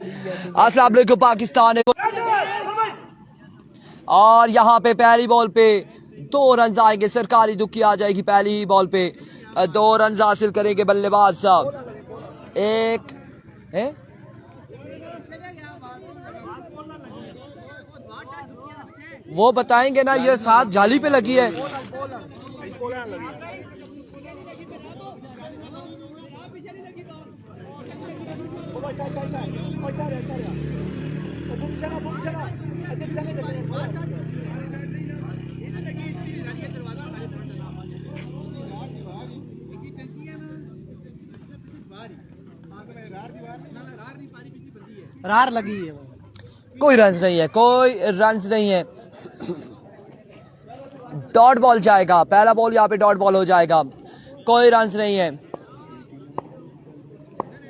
अस्सलाम वालेकुम पाकिस्तान। और यहाँ पे पहली बॉल पे 2 रन आएंगे, सरकारी दुखी आ जाएगी पहली ही बॉल पे। 2 रन हासिल करेंगे बल्लेबाज साहब। एक है वो बताएंगे ना, ये साथ जाली पे लगी है। रार लगी है, कोई रन्स नहीं है, कोई रन्स नहीं है। डॉट बॉल जाएगा, पहला बॉल यहाँ पे डॉट बॉल हो जाएगा, कोई रन्स नहीं है।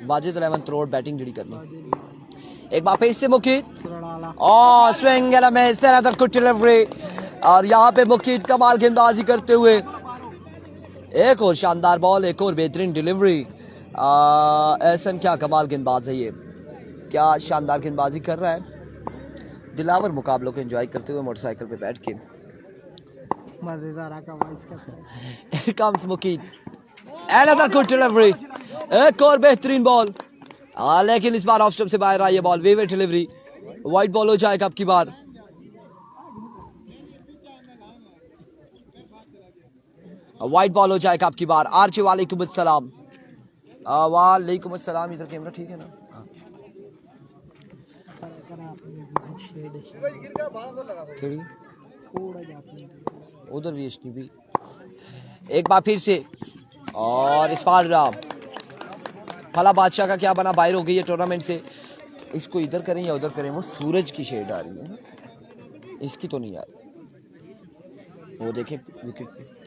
वाजिद अल रोड बैटिंग रेडी करनी। एक बार फिर से मुकीद और swing and a miss, another good delivery. और यहाँ पे मुकीद कमाल गेंदबाजी करते हुए एक और शानदार बॉल, एक और बेहतरीन डिलीवरी। एहसन क्या कमाल गेंदबाज है, ये क्या शानदार गेंदबाजी कर रहा है। दिलावर मुकाबलों को एंजॉय करते हुए मोटरसाइकिल पे बैठ के मजेदार comes Muqeed, another good delivery, एक और बेहतरीन बॉल। लेकिन इस बार ऑफ स्टंप से बाहर आई है बॉल, वेवे डिलीवरी, वाइट बॉल हो जाएगा अब की बार। वाइट बॉल हो जाएगा अब की बार। आर्ची वालेकुम अस्सलाम। वालेकुम अस्सलाम। इधर कैमरा ठीक है ना? उधर रेशनी भी। एक बार फिर से और इस बार फला बादशाह का क्या बना, बाहर हो गई है टूर्नामेंट से। इसको इधर करें या उधर करें, वो सूरज की शेड आ रही है, इसकी तो नहीं आ रही। वो देखें विकेट पे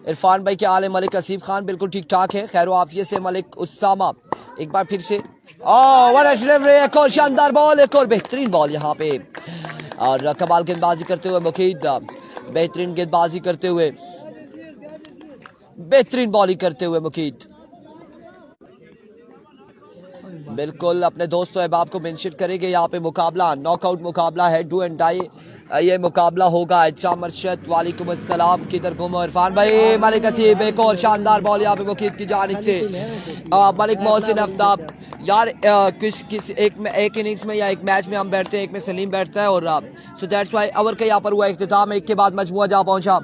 इरफान भाई, क्या हाल है? मलिक असीफ खान बिल्कुल ठीक ठाक है, खैर आफियत से। मलिक उस्सामा एक बार फिर से, एक और शानदार बॉल, एक और बेहतरीन बॉल यहाँ पे। और कमाल गेंदबाजी करते हुए मुकीद, बेहतरीन गेंदबाजी करते हुए, बेहतरीन बॉलिंग करते हुए मुकीद। बिल्कुल अपने दोस्तों अहबाब को मेंशन करेंगे। यहाँ पे मुकाबला नॉकआउट मुकाबला है, डू एंड डाई ये मुकाबला होगा। इज्जा मर्शद वालेकुम अस्सलाम, किधर गुम हो इरफान भाई? मलिक असीब, एक और शानदार बॉल यहाँ पे मुकीद की जानिब से। मलिक मोहसिन आफ्ताब, यार किस एक इनिंग्स में या एक मैच में हम बैठते हैं, एक में सलीम बैठता है, और सो दैट्स व्हाई ओवर का यहाँ पर हुआ इख्तिताम। एक के बाद मजमुआ जा पहुंचा,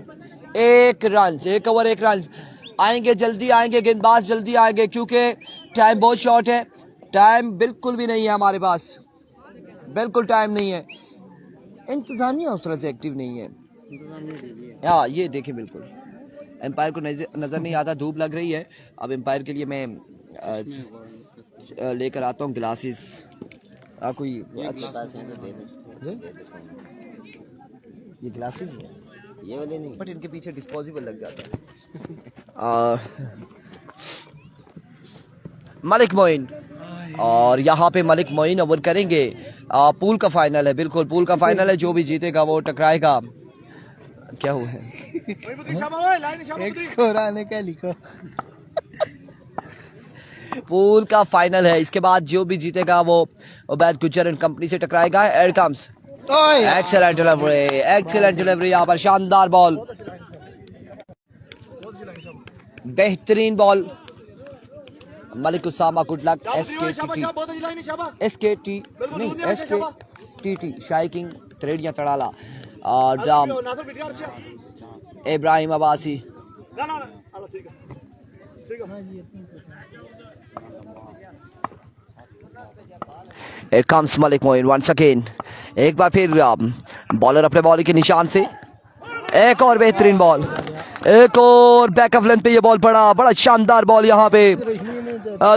1 रन, 1 ओवर 1 रन। आएंगे जल्दी आएंगे गेंदबाज, जल्दी आएंगे क्योंकि टाइम बहुत शॉर्ट है। टाइम बिल्कुल भी नहीं है हमारे पास, बिल्कुल टाइम नहीं है। इंतजामिया उस तरह से एक्टिव नहीं है। हाँ ये देखें, बिल्कुल एम्पायर को नजर नहीं आता, धूप लग रही है। अब एम्पायर के लिए मैं लेकर आता हूँ ग्लासेस। कोई ये ग्लासेस है, ये वाले नहीं, बट इनके पीछे डिस्पोजेबल लग जाता है। मलिक मोइन, और यहाँ पे मलिक मोइन ओवर करेंगे। पूल का फाइनल है, बिल्कुल पूल का फाइनल है, जो भी जीतेगा वो टकराएगा। क्या हुआ है? पूल का फाइनल है, इसके बाद जो भी जीतेगा वो उबैद गुज्जर एंड कंपनी से टकराएगा। Here comes, excellent delivery, excellent delivery, यहाँ पर शानदार बॉल, बेहतरीन ball. Malik Usama, good luck. SKT शाइकिंग त्रेडियां तड़ाला, और Ibrahim Abbasi. Here comes Malik Moin once again। एक बार फिर बॉलर अपने बॉल के निशान से, एक और बेहतरीन बॉल, एक और बैक ऑफ लेंथ पे ये बॉल पड़ा, बड़ा शानदार बॉल यहाँ पे।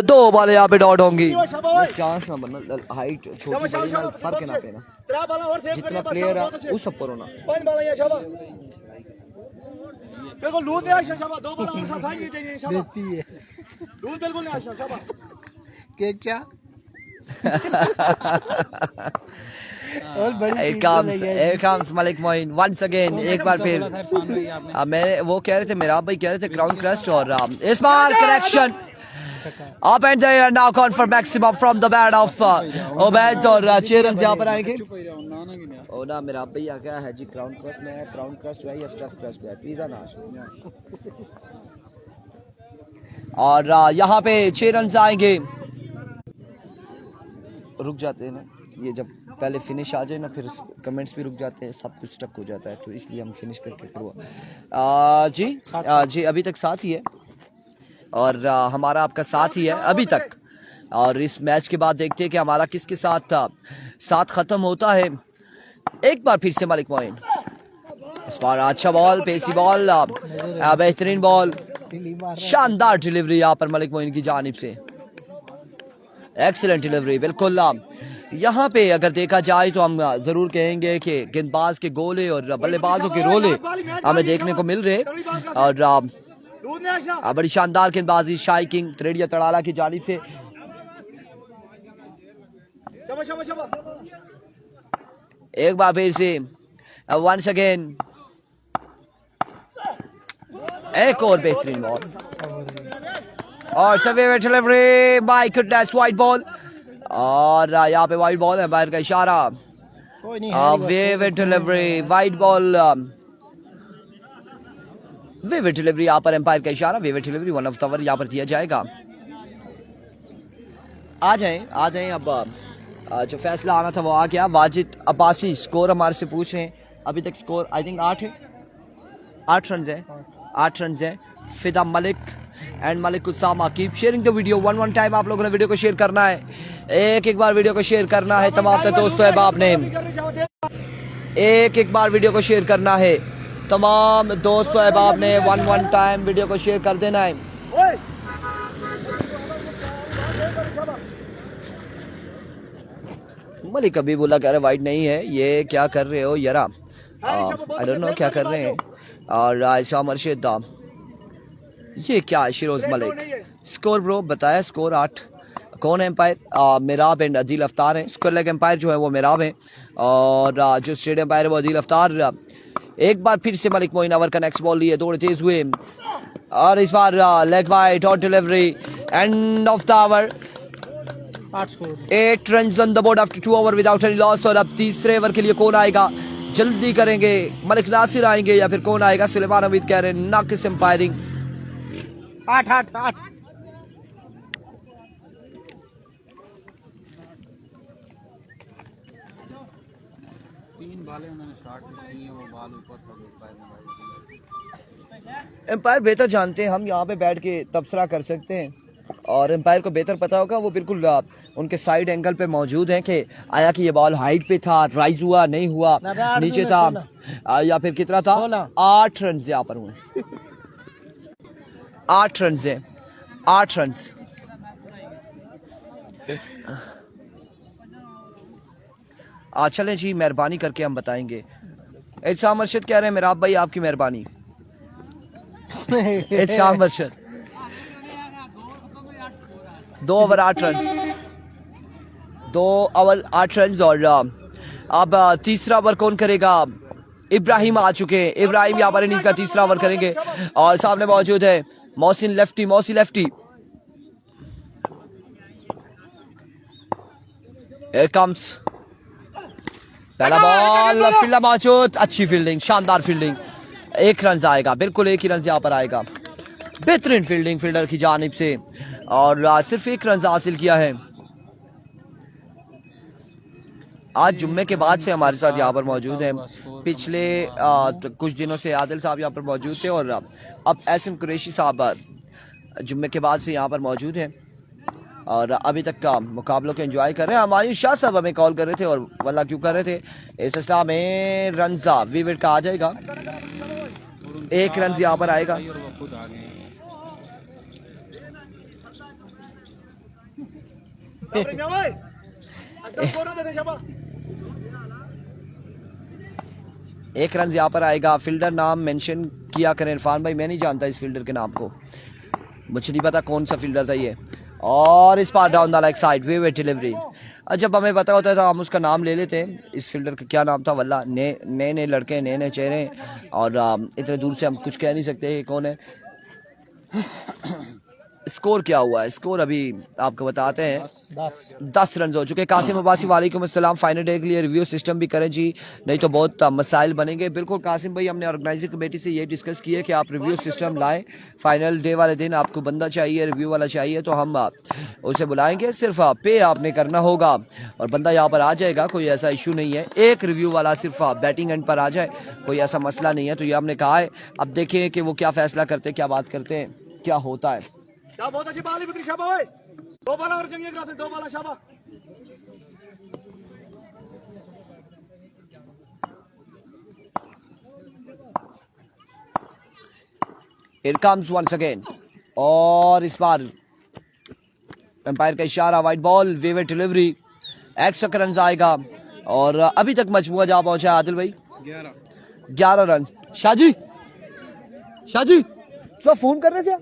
2 बॉल यहाँ पे डॉट होंगी। चांस ना बनना, हाइट छोटी बड़ी ना फर्क ना पेना, जितना प्लेयर है उस सब पर होना। बिल्कुल लूज है शाबाश, 2 बॉल और साथ आएंगे चाहिए शाबाश, देती है लूज बिल्कुल नहीं आशा शाबाश के क्या। Here comes Malik Moin once again। एक बार फिर मैं वो कह रहे थे, मेरा भाई कह रहे थे क्राउन क्रस्ट, और इस बार correction Up and there now count for maximum from the bat of Ubaid और 6 रन यहाँ पर आएंगे। ओ ना मेरा भैया क्या है जी, क्राउन क्रस्ट में है, क्राउन क्रस्ट है या स्टफ क्रस्ट है, पिज़्ज़ा नाश। और यहाँ पे 6 रन आएंगे। रुक जाते हैं ना ये, जब पहले फिनिश आ जाए ना फिर कमेंट्स भी रुक जाते हैं, सब कुछ स्टक हो जाता है, तो इसलिए हम फिनिश करके फिर जी अभी तक साथ ही है और हमारा आपका साथ ही है अभी तक। और इस मैच के बाद देखते हैं कि हमारा किसके साथ था, साथ खत्म होता है। एक बार फिर से मलिक मोइन, इस बार अच्छा बॉल, पेसी बॉल, बेहतरीन बॉल, शानदार डिलीवरी यहाँ पर मलिक मोइन की जानिब से, एक्सीलेंट डिलीवरी। बिल्कुल यहाँ पे अगर देखा जाए तो हम जरूर कहेंगे कि गेंदबाज के गोले और बल्लेबाजों के रोले हमें देखने को मिल रहे। और बड़ी शानदार गेंदबाजी शाइकिंग त्रेडिया तड़ाला की जानिब से। एक बार फिर से वंस अगेन एक और बेहतरीन बॉल और सवे delivery, my goodness, wide ball. और यहाँ पे वाइड बॉल है, बाहर का इशारा, wave delivery, wide ball, wave delivery, यहाँ पर एम्पायर का इशारा, वेव डिलीवरी, 1 ऑफ ओवर यहाँ पर दिया जाएगा। आ जाएं अब जो फैसला आना था वो आ गया। वाजिद अब्बासी स्कोर हमारे से पूछ रहे हैं, अभी तक स्कोर आई थिंक 8 है, 8 रन है। Fida Malik and Malik Usama keep sharing the video, one time आप लोगों ने वीडियो को शेयर करना है, एक बार वीडियो को शेयर करना है तमाम दोस्तों अहबाब ने, एक बार वीडियो को शेयर करना है तमाम दोस्तों अहबाब ने, वन टाइम वीडियो को शेयर कर देना है। मलिक अभी बोला कह रहे वाइड नहीं है, ये क्या कर रहे हो यारा, आई डोंट नो क्या कर रहे हैं। और आयशा मर्शिद, ये क्या है शिरोज मलिक, स्कोर ब्रो बताया, स्कोर 8। कौन है एम्पायर? मेराब एंड अदील अफ्तार हैं। स्कोर लेग एम्पायर जो है वो मेराब है और जो स्टेट एम्पायर है वो अदील अफ्तार। एक बार फिर से मलिक मोइन ओवर का नेक्स्ट बॉल लिए, दौड़े तेज हुए और इस बार लेग बाइट और delivery, end of the over, 8 run on the board after 2 over without any loss. और अब तीसरे ओवर के लिए कौन आएगा, जल्दी करेंगे, मलिक नासिर आएंगे या फिर कौन आएगा? सुलेमान हमीद कह रहे हैं नाकिस एम्पायरिंग। 8 3 बालें उन्होंने शॉर्ट पिच की है, वो बॉल ऊपर था, एम्पायर बेहतर जानते हैं, हम यहाँ पे बैठ के तबसरा कर सकते हैं और एम्पायर को बेहतर पता होगा, वो बिल्कुल उनके साइड एंगल पे मौजूद हैं कि आया कि ये बॉल हाइट पे था, राइज हुआ नहीं हुआ, नीचे था या फिर कितना था। 8 रन यहाँ पर हुए, 8 रन है, 8 रन। चलें जी, मेहरबानी करके हम बताएंगे। इरशाद मर्शिद कह रहे हैं मेराब भाई आपकी मेहरबानी। इरशाद मर्शिद 2 ओवर 8 रन, 2 ओवर 8 रन। और अब तीसरा ओवर कौन करेगा? इब्राहिम आ चुके हैं, इब्राहिम यहाँ पर इनिंग्स का तीसरा ओवर करेंगे और सामने मौजूद है मोहसिन लेफ्टी, मौसी लेफ्टी। Here comes पहला बॉल, फील्डर मौजूद, अच्छी फील्डिंग, शानदार फील्डिंग, 1 रन आएगा, बिल्कुल 1 ही रन यहाँ पर आएगा। बेहतरीन फील्डिंग फील्डर की जानिब से और सिर्फ 1 रन हासिल किया है। आज जुम्मे के बाद से हमारे साथ यहाँ पर मौजूद हैं, पिछले कुछ दिनों से आदिल साहब यहाँ पर मौजूद थे और अब एहसन कुरैशी साहब जुम्मे के बाद से यहाँ पर मौजूद हैं और अभी तक का मुकाबलों को एंजॉय कर रहे हैं। हमायूं शाह साहब हमें कॉल कर रहे थे और वल्ला क्यों कर रहे थे, इस सिलसिला में रंजा विविड का आ जाएगा, 1 रन यहाँ पर आएगा। एक रन यहाँ पर आएगा। फील्डर नाम मेंशन किया करें इरफान भाई, मैं नहीं जानता इस फील्डर के नाम को, मुझे नहीं पता कौन सा फील्डर था ये। और इस बार down the leg side way delivery, जब हमें पता होता है तो हम उसका नाम ले लेते हैं। इस फील्डर का क्या नाम था वल्ला, नए लड़के, नए चेहरे और इतने दूर से हम कुछ कह नहीं सकते कौन है। स्कोर क्या हुआ है? स्कोर अभी आपको बताते हैं। 10 रन हो चुके। कासिम अब्बासी वालेकुम अस्सलाम। फाइनल डे के लिए रिव्यू सिस्टम भी करें जी, नहीं तो बहुत मसाइल बनेंगे। बिल्कुल कासिम भाई, हमने ऑर्गेनाइजिंग कमेटी से ये डिस्कस किया कि आप रिव्यू सिस्टम लाएं। फाइनल डे वाले दिन आपको बंदा चाहिए, रिव्यू वाला चाहिए, तो हम उसे बुलाएंगे। सिर्फ पे आपने करना होगा और बंदा यहाँ पर आ जाएगा। कोई ऐसा इशू नहीं है, एक रिव्यू वाला सिर्फ बैटिंग एंड पर आ जाए, कोई ऐसा मसला नहीं है। तो ये हमने कहा है, अब देखें कि वो क्या फैसला करते हैं, क्या बात करते हैं, क्या होता है। शाबाश, बहुत अच्छी बाली बिक्री, शाबाश ओए। 2 बाला और जंगिए कराते, 2 बाला, शाबाश। Here comes once again, और इस बार एम्पायर का इशारा, वाइट बॉल, वेवेट डिलीवरी, एक्स्ट्रा रन आएगा। और अभी तक मजमुआ जा पहुंचा है आदिल भाई 11 रन। शाजी सब फोन करने से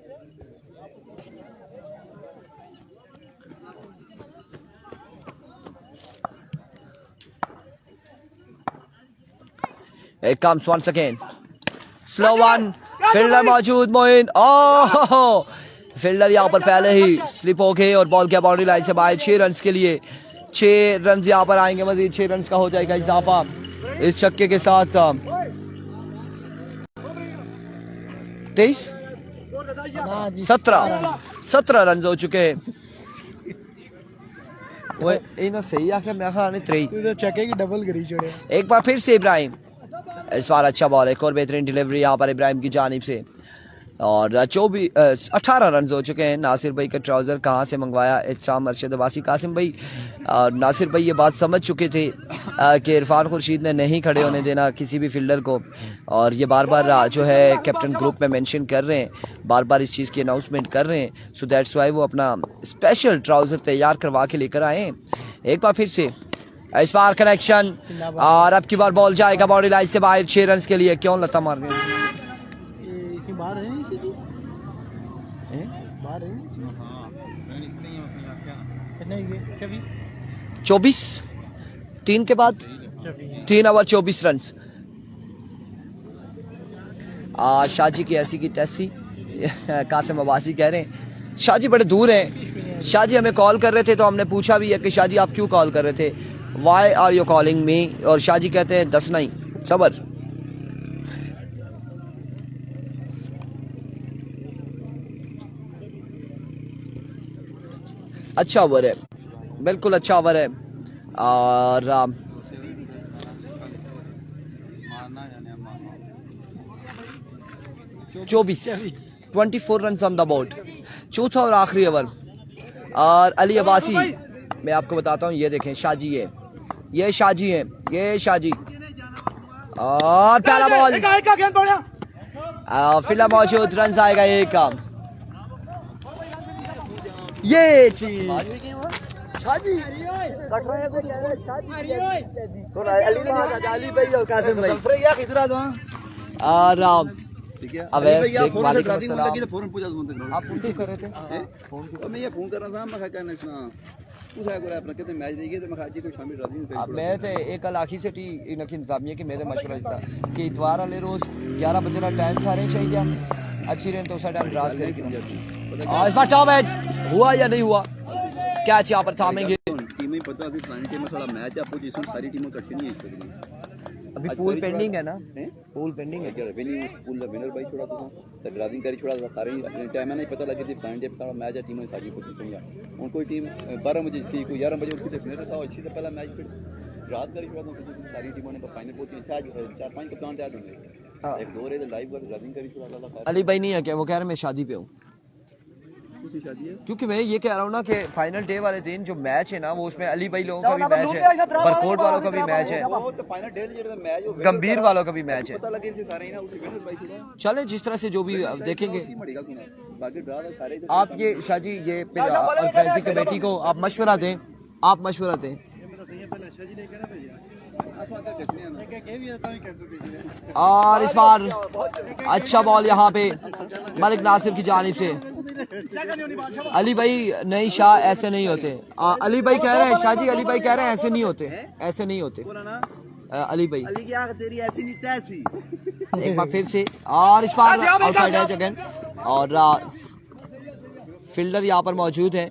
It comes once again. Slow one. Fielder मौजूद, मोइन। ओह, फील्डर यहाँ पर पहले ही स्लिप हो गए और बॉल के बाउंड्री लाइन से बाहर। 6 रन के लिए 6 रन यहाँ पर आएंगे। मजीद 6 रन का हो जाएगा इजाफा इस छक्के के साथ। 23 17 रन हो चुके। वो इन्हें सही आखिर मैं खाने 3 छक्के की डबल करी छोड़े। एक बार फिर से इब्राहिम, इस बार अच्छा बॉल, एक और बेहतरीन डिलीवरी यहाँ पर इब्राहिम की जानिब से। और 18 रन हो चुके हैं। नासिर भाई का ट्राउज़र कहाँ से मंगवाया? इत्साम अरशद अब्बासी। कासिम भाई, नासिर भाई ये बात समझ चुके थे कि इरफान खुर्शीद ने नहीं खड़े होने देना किसी भी फील्डर को, और ये बार बार जो है कैप्टन ग्रुप में मेंशन कर रहे हैं, बार बार इस चीज़ की अनाउंसमेंट कर रहे हैं। सो दैट्स वाई वो अपना स्पेशल ट्राउज़र तैयार करवा के लेकर आए हैं। एक बार फिर से इस बार कनेक्शन, और अब की बार बॉल जाएगा बाउंड्री लाइन से बाहर। 6 रन के लिए। क्यों लता मार रहे हैं? 24 3 के बाद 3 ओवर 24 रन। शाजी की ऐसी की तैसी कासिम अब्बासी कह रहे हैं शाजी बड़े दूर हैं। शाजी हमें कॉल कर रहे थे तो हमने पूछा भी है कि शाजी आप क्यों कॉल कर रहे थे, why are you calling me? और शाजी कहते हैं 10 नहीं, सबर। अच्छा ओवर है, बिल्कुल अच्छा ओवर है। और 24 रन ऑन द बोर्ड। चौथा और आखिरी ओवर। और अली अब्बासी, मैं आपको बताता हूँ, ये देखें शाजी है, ये शाजी है, ये शाजी। और पहला बॉल फील्डर मौजूद, रन आएगा एक। ये चीज अली भाई और कासिम भाई। और अवैस वालेकुम अस्सलाम। आप फोन क्यों कर रहे थे? मैं ये फोन कर रहा था, मैं कहना इसना पूछा करे अपना कितने मैच रही है, तो मैं आज को शामिल राजी हूं। अब मैं थे एक आखी से टी इनकी इंतजामिया के मेरे मशवरा था कि इतवार वाले रोज 11 बजे का टाइम सारे चाहिए हम अच्छी रेन तो उस टाइम ड्रास करेंगे। और इस बार टॉप एज हुआ या नहीं हुआ, कैच यहाँ पर थामेंगे। टीमें पता थी पुरानी टीम में थोड़ा मैच आपको जिसमें सारी टीमें इकट्ठी नहीं हो सकती। अभी पूल पेंडिंग है ना, पूल पेंडिंग है। क्या रेवेन्यू पूल द विनर भाई छोड़ा तो ड्राइविंग करी छोड़ा सारे अपने टाइम में नहीं पता लगी थी पुरानी टीम सारा मैच है टीमें सारी पोजीशन या उन कोई टीम 12 बजे सी कोई 11 बजे उसकी फिर था अच्छी से पहला मैच फिर रात करी छोड़ा तो सारी टीमों ने फाइनल पहुंची। 4-5 कप्तान तैयार होंगे, एक दो रे लाइव कर ड्राइविंग करी छोड़ा था। अली भाई नहीं है क्या? वो कह रहे मैं शादी पे हूँ। क्योंकि मैं ये कह रहा हूँ ना कि फाइनल डे वाले दिन जो मैच है ना, वो उसमें अली भाई लोगों का भी मैच है, बरकोट वालों का भी मैच है, गंभीर वालों का भी मैच है। चले जिस तरह से जो भी देखेंगे। आप ये शाजी ये कमेटी को आप मशवरा दें, आप मशवरा दें। और इस बार अच्छा बॉल यहाँ पे मलिक नासिर की जानिब से। अली भाई नहीं शाह ऐसे नहीं होते। अली भाई कह रहे हैं, शाहजी अली भाई कह रहे हैं ऐसे नहीं होते, ऐसे नहीं होते अली भाई। तेरी ऐसी नहीं तैसी। एक बार फिर से, और इस बार आउटसाइड एज अगेन। और फील्डर यहाँ पर मौजूद है,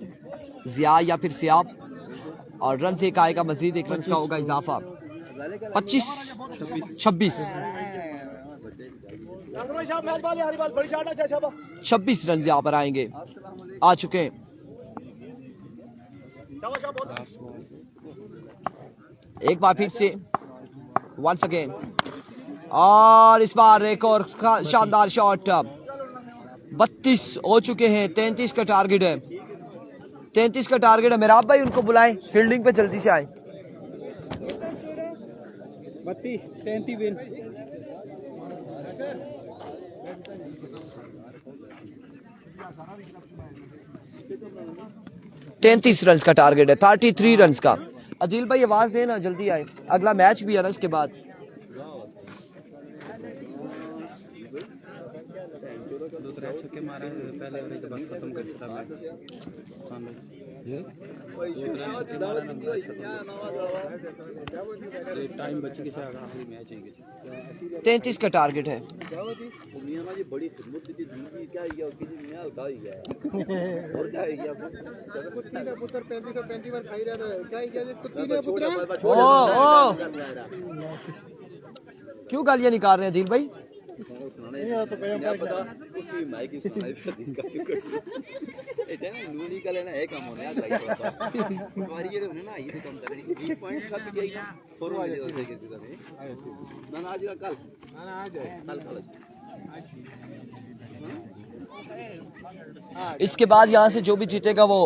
जिया या फिर सियाब, और रन से एक आएगा मजीद, एक रन का होगा इजाफा। 25-26 26 रन यहाँ पर आएंगे, आ चुके हैं। एक बार फिर से वंस अगेन, और इस बार एक और शानदार शॉट। 32 हो चुके हैं, 33 का टारगेट है, 33 का टारगेट है। मेराब भाई उनको बुलाएं, फील्डिंग पे जल्दी से आए। 33 रन का टारगेट है, 33 रन का। अदिल भाई आवाज देना, जल्दी आए, अगला मैच भी है ना इसके बाद। टाइम बची के आखिरी मैच है 33 का टारगेट है। बड़ी खिदमत दी जिंदगी क्या है उसकी मियां उठा ही गया और क्या है क्या कुत्ती ने पुत्र 35 बार खाई रहा था, क्या है कुत्ती ने पुत्र। ओ क्यों गालियां निकाल रहे हैं दिल भाई? नहीं तो पता उसकी माइक की सुनाई दिन का क्यों करती है ना नूनी का लेना है काम होने यार हमारी ये होने ना ये तो कम कर रही 3 पॉइंट सब गई ना फॉरवर्ड हो जाएगी सीधा ना आज कल ना आज कल इसके बाद यहाँ से जो भी जीतेगा वो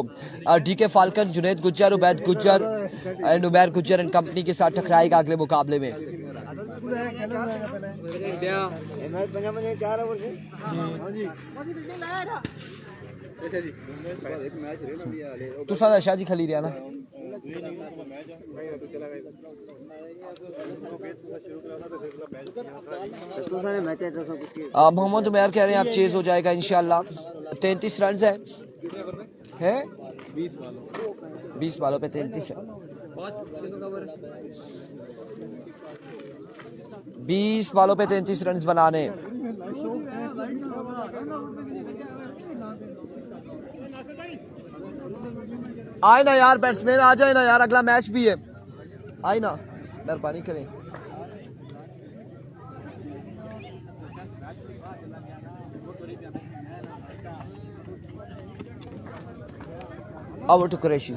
DK Falcon, Junaid Gujjar, Ubaid Gujjar and Umair Gujjar and company के साथ टकराएगा अगले मुकाबले में। तू सादा शाह जी खली रहा ना मोहम्मद उमैर कह रहे हैं आप चेज हो जाएगा इंशाल्लाह। 33 रन है 20 बालों पे 33 है। 20 बालों पे 33 रन बनाने। आए ना यार बैट्समैन, आ जाए ना यार, अगला मैच भी है, आए ना, मेहरबानी करें। Over to Qureshi.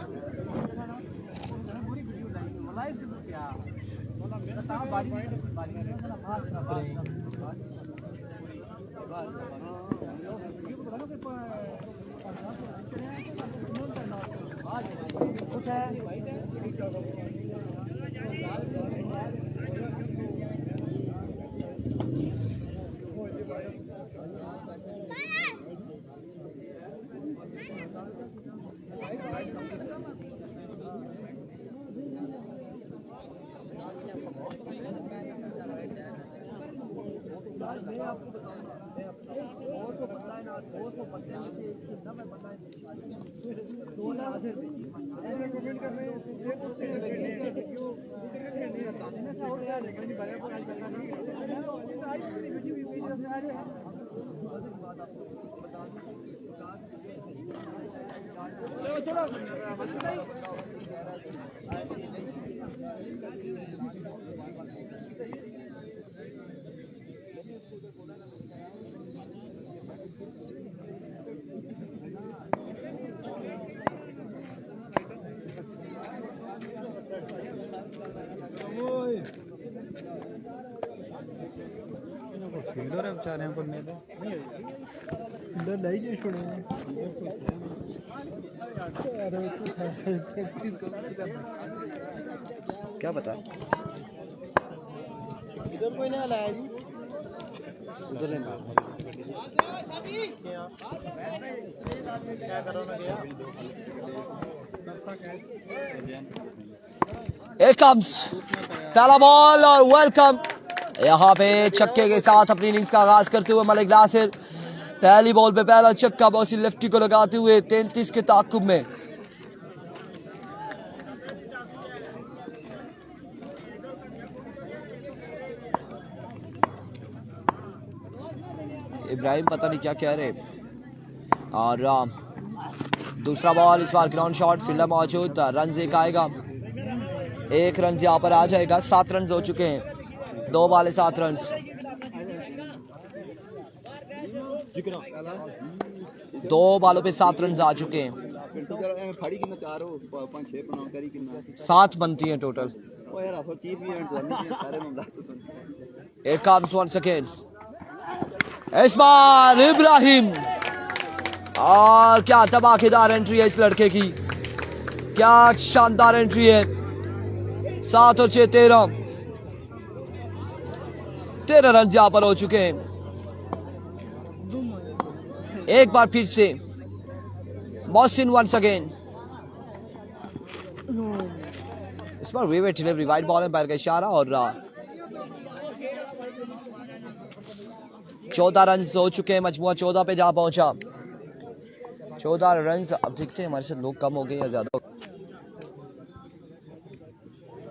फील्डर है बेचारे पर मेरे फील्डर नहीं जे छोड़े क्या बता इधर कोई नहीं लाया जी उधर नहीं मार क्या करो ना गया Here comes पहला बॉल और वेलकम। यहाँ पे छक्के के साथ अपनी इनिंग्स का आगाज करते हुए मलिक नासिर पहली बॉल पे पहला छक्का बॉसी लेफ्टी को लगाते हुए 33 के ताकुब में। इब्राहिम पता नहीं क्या कह रहे और दूसरा बॉल, इस बार ग्राउंड शॉट, फील्डर मौजूद, रन एक आएगा, 1 रन यहाँ पर आ जाएगा। 7 रन हो चुके हैं, 2 बॉल 7 रन। दो बॉलों पे 7 रन आ चुके हैं, 7 बनती हैं total. Here comes once again. इस बार इब्राहिम, और क्या धमाकेदार एंट्री है इस लड़के की, क्या शानदार एंट्री है। 7 और 6 13 रन यहां पर हो चुके हैं। एक बार फिर से मोहसिन वंस अगेन, इस बार वेवे डिलीवरी, वाइड बॉल में पैर का इशारा और 14 रन हो चुके हैं, मजमुआ 14 पे जा पहुंचा। 14 रन। अब देखते हैं हमारे साथ लोग कम हो गए या ज्यादा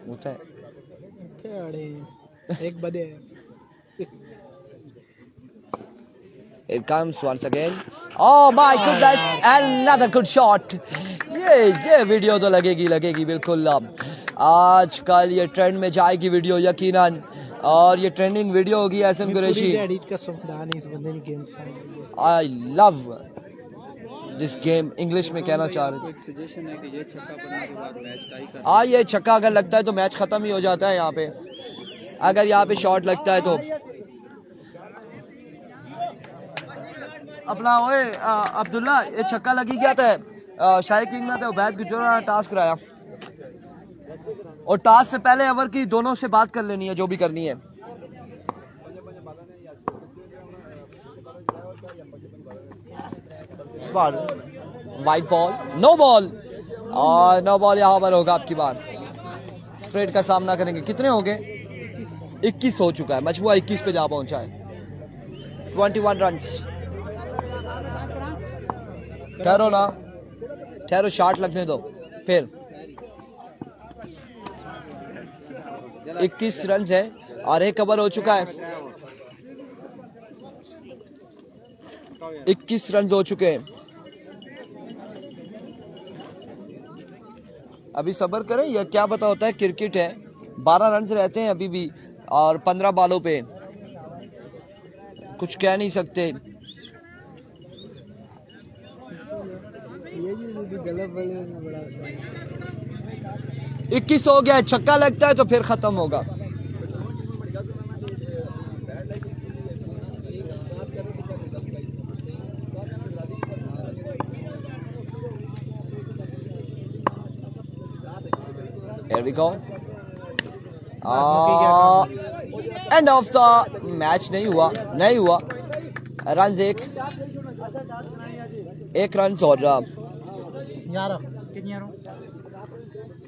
होता है। एक बदे It comes once again. Oh my goodness, another good shot. ये वीडियो तो लगेगी बिल्कुल। आजकल ये ट्रेंड में जाएगी वीडियो यकीनन, और ये ट्रेंडिंग वीडियो होगी Ehsan Qureshi. I love this game, English में कहना चाह रहे थे। सजेशन है कि ये छक्का पड़ने के बाद मैच टाई कर। हाँ, ये छक्का अगर लगता है तो मैच खत्म ही हो जाता है यहाँ पे, अगर यहाँ पे शॉट लगता है तो। अपना ओए अब्दुल्ला, ये छक्का लगी गया था, शाही किंग ने तो बैट गुजरा टास्क कराया, और टास्क से पहले ओवर की दोनों से बात कर लेनी है जो भी करनी है। वाइट बॉल, नो बॉल, और नो बॉल यहाँ पर होगा आपकी बार। फ्रेड का सामना करेंगे। कितने हो गए? 21 हो चुका है, मजमुआ 21 पे जा पहुंचा है। 21 रन। ठहरो ना, ठहरो, शॉट लगने दो फिर। 21 रन है और 1 ओवर हो चुका है। 21 रन हो चुके हैं। अभी सब्र करें, यह क्या पता होता है, क्रिकेट है। 12 रन रहते हैं अभी भी, और 15 बॉलों पे, कुछ कह नहीं सकते। 21 हो गया, छक्का लगता है तो फिर खत्म होगा। Here we go. End of the match. नहीं हुआ। रन एक रन और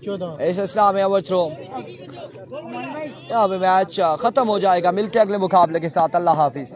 14 इस इस्लाम में ओवर थ्रो। यहाँ पे मैच खत्म हो जाएगा। मिलके अगले मुकाबले के साथ। अल्लाह हाफिज।